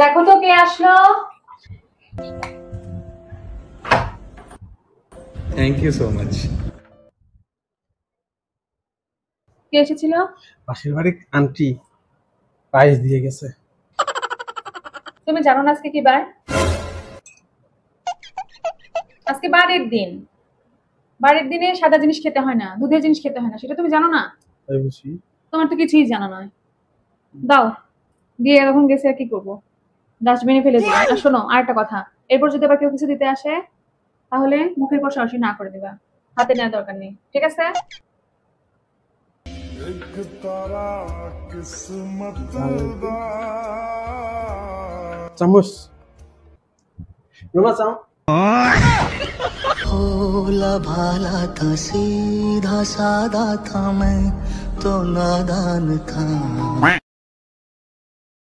দেখো তো কে আসলো। Thank you so much. কে এসেছিল? পাশের বাড়ির আন্টি পায়েস দিয়ে গেছে। তুমি জানো না আজকে কি বার? আজকে বারের দিন। বারের দিনে সাদা জিনিস খেতে হয় না, দুধের জিনিস খেতে হয় না, সেটা তুমি জানো না? তাই বুঝি। তোমার তো কিছুই জানা নয়। দাও, দিয়ে এখন গেছে আর কি করবো, ডাস্টবিনে ফেলে দিবে। আর শোনো আরেকটা কথা, এরপর যদি আবার কেউ কিছু দিতে আসে তাহলে মুখের পর সরাসরি না করে দিবা, হাতে নেওয়ার দরকার নেই, ঠিক আছে? চামচ রোমা চাও। भोला भाला था सीधा साधा था मैं तो नादान था।